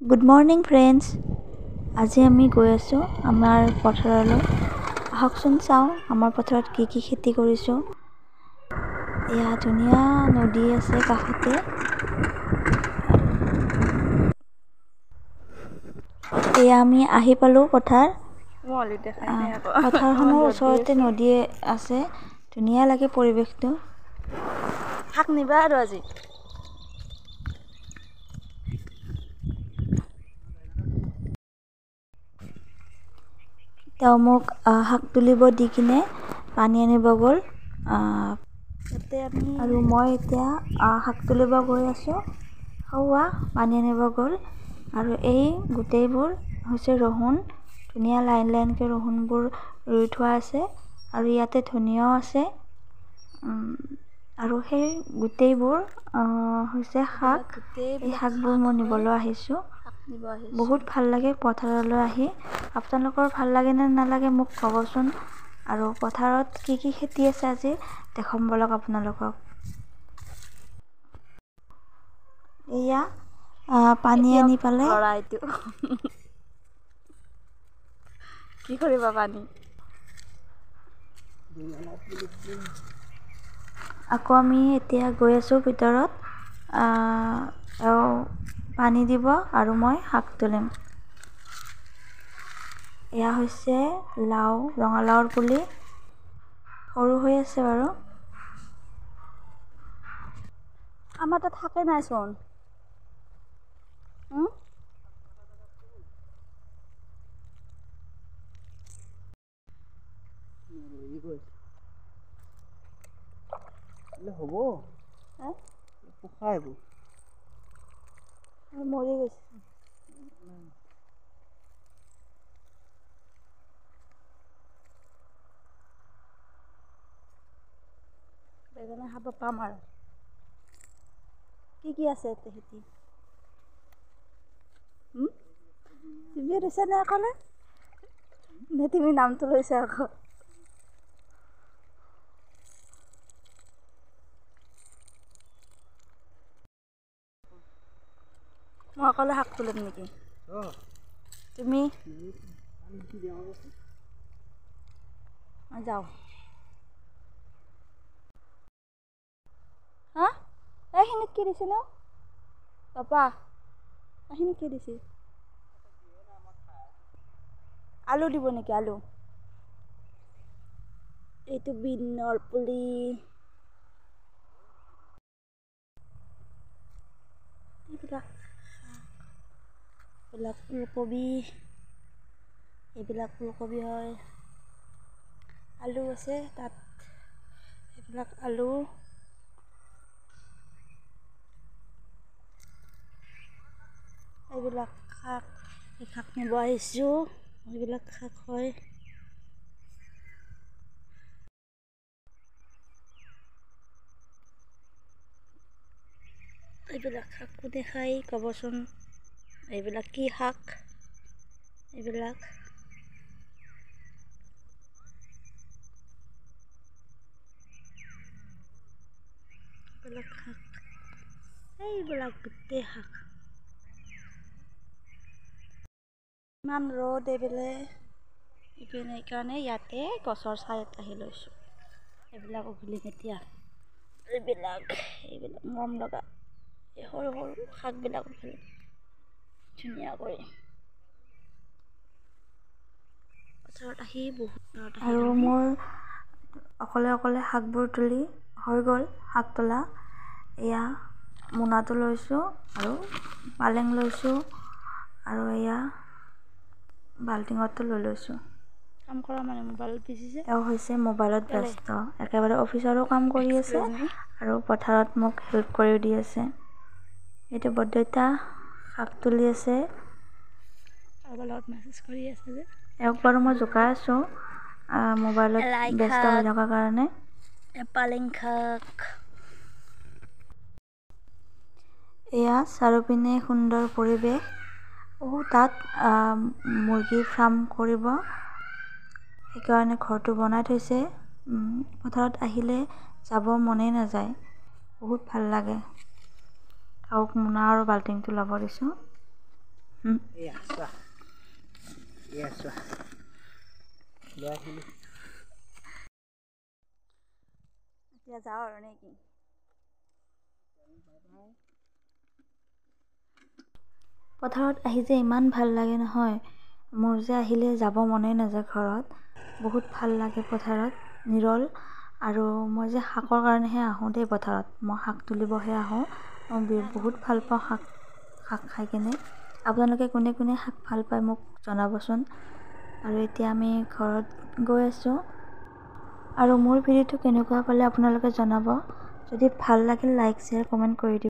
Good morning friends. আজি আমি গৈ আছোঁ আমাৰ পথাৰলৈ। আহকচোন চাওঁ আমাৰ পথাৰত কি কি খেতি কৰিছোঁ। এয়া ধুনীয়া নদী আছে কাষতে। এয়া আমি আহি পালোঁ পথাৰ। পথাৰখনৰ ওচৰতে নদী আছে, ধুনীয়া লাগে পৰিৱেশটো। শাক নিবা আৰু আজি তেওঁ মোক শাক তুলিব দি কিনে পানী আনিব গ'ল, আৰু মই এতিয়া শাক তুলিব গৈ আছোঁ। পানী আনিব গ'ল, আৰু এই গোটেইবোৰ হৈছে ৰহুন। ধুনীয়া লাইন লাইনকৈ ৰহুনবোৰ ৰুই থোৱা আছে, আৰু ইয়াতে ধনিয়াও আছে, আৰু সেই গোটেইবোৰ হৈছে শাক। এই শাকবোৰ মই নিবলৈ আহিছোঁ। বহুত ভাল লাগে পথাৰলৈ আহি। আপোনালোকৰ ভাল লাগে নে নালাগে মোক ক'বচোন। আৰু পথাৰত কি কি খেতি আছে আজি দেখাম ব'লক আপোনালোকক। এয়া পানী আনি পালে কি কৰিবা পানী আকৌ আমি এতিয়া গৈ আছোঁ ভিতৰত। পানী দিব আৰু মই শাক তুলিম। এয়া হৈছে লাও, ৰঙালাওৰ পুলি, সৰু হৈ আছে বাৰু। আমাৰ তাত শাকে নাইচোন। হ'ব মৰি গৈছে। বেঙেনা খাব পাম আৰু কি আছে এতিয়া খেতি? তুমি ৰুইছা নে অকলে নে তুমি নামটো লৈছা আকৌ? মই অকলে শাক তুলিম নেকি? তুমি যাওঁ। এইখিনিত কি দিছে নো পাপা? এইখিনিত কি দিছে? আলু দিব নেকি? আলু এইটো বিনৰ পুলি। এইবিলাক ফুলকবি, হয়। আলু আছে তাত, এইবিলাক আলু। এইবিলাক শাক, শাক নিব আহিছোঁ। এইবিলাক শাক হয়। এইবিলাক শাক কোনে খায় ক'বচোন। এইবিলাক কি শাক? এইবিলাক শাক, এইবিলাক গোটেই শাক। ইমান ৰ'দ এইফালে, সেইকাৰণে ইয়াতে গছৰ ছাঁত আহি লৈছোঁ। এইবিলাক উঘলি এতিয়া এইবিলাক মৰম লগা এই সৰু সৰু শাকবিলাক উঘলি ধুনীয়া কৰি পথাৰত আহি আৰু মোৰ অকলে অকলে শাকবোৰ তুলি হৈ গ'ল। শাক তোলা এয়া মোনাটো লৈছোঁ, আৰু পালেং লৈছোঁ, আৰু এয়া বাল্টিঙতো লৈ লৈছোঁ। কাম কৰা মানে মোবাইলত বিজি। এওঁ হৈছে মোবাইলত ব্যস্ত, একেবাৰে অফিচৰো কাম কৰি আছে আৰু পথাৰত মোক হেল্প কৰিও দি আছে। এইটো বৰদেউতা শাক তুলি আছে। কাৰোবাৰ লগত মেছেজ কৰি আছে যে। এওঁক বাৰু মই জোকাই আছোঁ মোবাইলত ব্যস্ত হৈ থকাৰ কাৰণে। পালেং শাক। এয়া চাৰিওপিনে সুন্দৰ পৰিৱেশ। তাত মুৰ্গীৰ ফাৰ্ম কৰিব, সেইকাৰণে ঘৰটো বনাই থৈছে। পথাৰত আহিলে যাব মনেই নাযায়, বহুত ভাল লাগে। আৰু মোনা আৰু বাল্টিংটো ল'ব দিছোঁ। এতিয়া যাওঁ আৰু নেকি? পথাৰত আহি যে ইমান ভাল লাগে নহয়, মোৰ যে আহিলে যাব মনেই নাযায় ঘৰত। বহুত ভাল লাগে পথাৰত, নিৰল। আৰু মই যে শাকৰ কাৰণেহে আহোঁ দেই পথাৰত, মই শাক তুলিবহে আহোঁ। মই বহুত ভাল পাওঁ শাক খাই কিনে। আপোনালোকে কোনে কোনে শাক ভাল পায় মোক জনাবচোন। আৰু এতিয়া আমি ঘৰত গৈ আছোঁ। আৰু মোৰ ভিডিঅ'টো কেনেকুৱা পালে আপোনালোকে জনাব। যদি ভাল লাগিল লাইক শ্বেয়াৰ কমেণ্ট কৰি দিব।